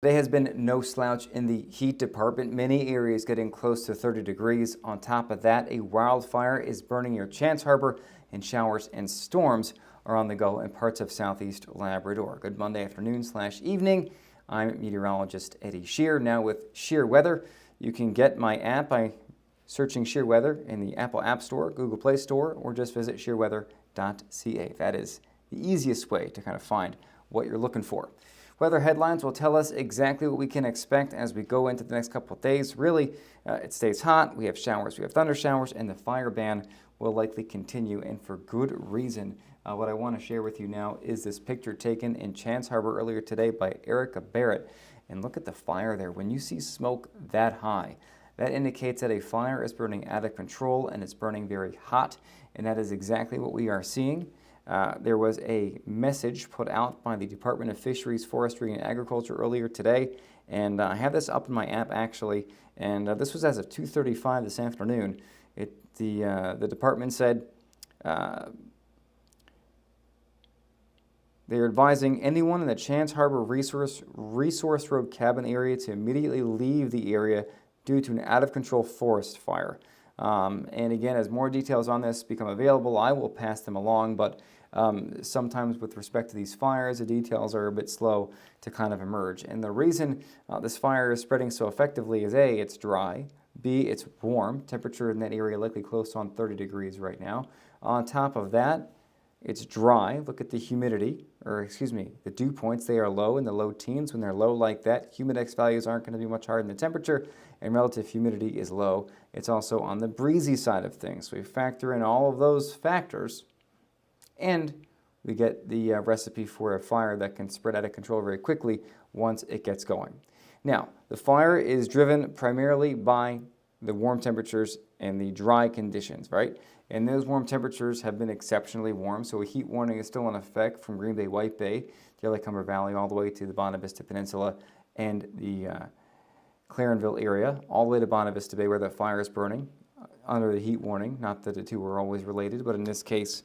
There has been no slouch in the heat department. Many areas getting close to 30 degrees. On top of that, a wildfire is burning near Chance Harbour, and showers and storms are on the go in parts of southeast Labrador. Good Monday afternoon/evening. I'm meteorologist Eddie Shear. Now with Shear Weather, you can get my app by searching Shear Weather in the Apple App Store, Google Play Store, or just visit shearweather.ca. That is the easiest way to kind of find what you're looking for. Weather headlines will tell us exactly what we can expect as we go into the next couple of days. Really, it stays hot. We have showers, we have thunder showers, and the fire ban will likely continue, and for good reason. What I want to share with you now is this picture taken in Chance Harbour earlier today by Erica Barrett. And look at the fire there. When you see smoke that high, that indicates that a fire is burning out of control and it's burning very hot, and that is exactly what we are seeing. There was a message put out by the Department of Fisheries, Forestry, and Agriculture earlier today, and I have this up in my app actually, and this was as of 2:35 this afternoon. The department said they are advising anyone in the Chance Harbour Resource Road cabin area to immediately leave the area due to an out-of-control forest fire. And again, as more details on this become available, I will pass them along, but sometimes with respect to these fires, the details are a bit slow to kind of emerge. And the reason this fire is spreading so effectively is A, it's dry, B, it's warm, temperature in that area likely close on 30 degrees right now. On top of that, it's dry. Look at the humidity, the dew points. They are low in the low teens. When they're low like that, humidex values aren't going to be much higher than the temperature, and relative humidity is low. It's also on the breezy side of things. So we factor in all of those factors, and we get the recipe for a fire that can spread out of control very quickly once it gets going. Now, the fire is driven primarily by the warm temperatures and the dry conditions, right? And those warm temperatures have been exceptionally warm, so a heat warning is still in effect from Green Bay, White Bay, the Early Valley, all the way to the Bonavista Peninsula and the Clarenville area, all the way to Bonavista Bay where the fire is burning under the heat warning. Not that the two are always related, but in this case,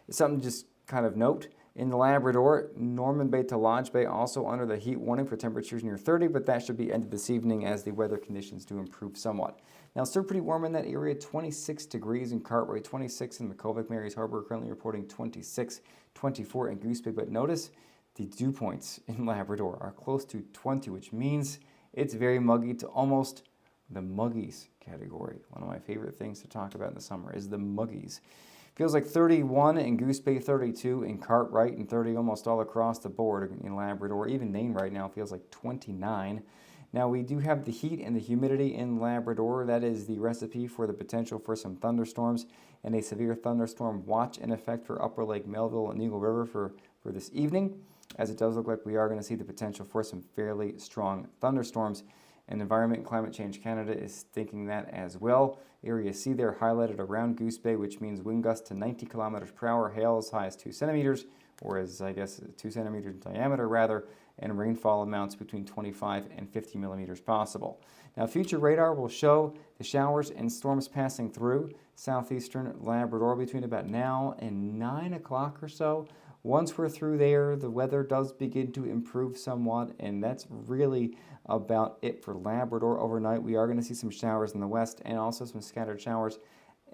it's something to just kind of note. In the Labrador, Norman Bay to Lodge Bay also under the heat warning for temperatures near 30, but that should be ended this evening as the weather conditions do improve somewhat. Now, still pretty warm in that area, 26 degrees in Cartwright, 26 in Makkovik, Mary's Harbor, currently reporting 26, 24 in Goose Bay, but notice the dew points in Labrador are close to 20, which means it's very muggy to almost the muggies category. One of my favorite things to talk about in the summer is the muggies. Feels like 31 in Goose Bay, 32 in Cartwright, and 30 almost all across the board in Labrador. Even Nain right now feels like 29. Now, we do have the heat and the humidity in Labrador. That is the recipe for the potential for some thunderstorms and a severe thunderstorm watch in effect for Upper Lake Melville and Eagle River for this evening, as it does look like we are going to see the potential for some fairly strong thunderstorms. And Environment and Climate Change Canada is thinking that as well. Area C there highlighted around Goose Bay, which means wind gusts to 90 kilometers per hour, hail as high as 2 centimeters, or as 2 centimeters in diameter rather, and rainfall amounts between 25 and 50 millimeters possible. Now, future radar will show the showers and storms passing through southeastern Labrador between about now and 9 o'clock or so. Once we're through there, the weather does begin to improve somewhat, and that's really about it for Labrador overnight. We are going to see some showers in the west and also some scattered showers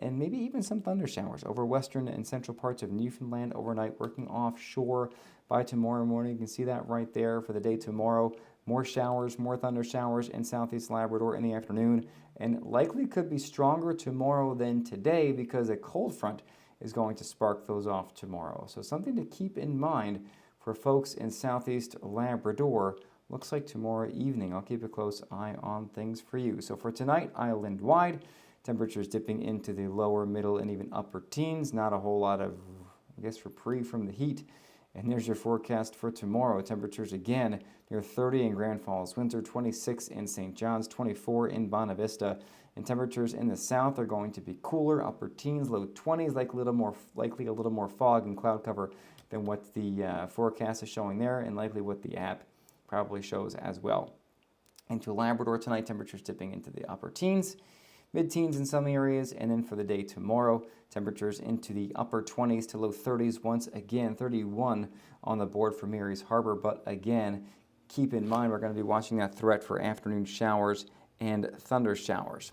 and maybe even some thunder showers over western and central parts of Newfoundland overnight, working offshore by tomorrow morning. You can see that right there for the day tomorrow. More showers, more thunder showers in southeast Labrador in the afternoon, and likely could be stronger tomorrow than today because a cold front is going to spark those off tomorrow. So something to keep in mind for folks in southeast Labrador. Looks like tomorrow evening. I'll keep a close eye on things for you. So for tonight, island-wide, temperatures dipping into the lower, middle, and even upper teens. Not a whole lot of, reprieve from the heat. And there's your forecast for tomorrow. Temperatures again near 30 in Grand Falls, Windsor, 26 in St. John's, 24 in Bonavista. And temperatures in the south are going to be cooler, upper teens, low 20s, likely a little more fog and cloud cover than what the forecast is showing there, and likely what the app probably shows as well. Into Labrador tonight, temperatures dipping into the upper teens, mid-teens in some areas, and then for the day tomorrow, temperatures into the upper 20s to low 30s once again, 31 on the board for Mary's Harbor, but again, keep in mind. We're going to be watching that threat for afternoon showers and thunder showers.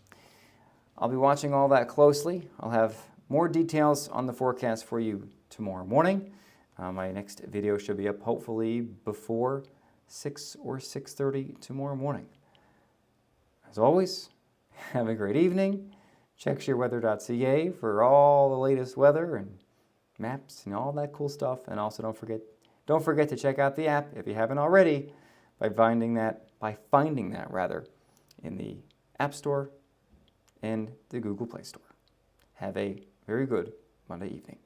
I'll be watching all that closely. I'll have more details on the forecast for you tomorrow morning. My next video should be up hopefully before 6 or 6:30 tomorrow morning. As always, have a great evening. Check shareweather.ca for all the latest weather and maps and all that cool stuff. And also don't forget to check out the app if you haven't already by finding that in the App Store and the Google Play Store. Have a very good Monday evening.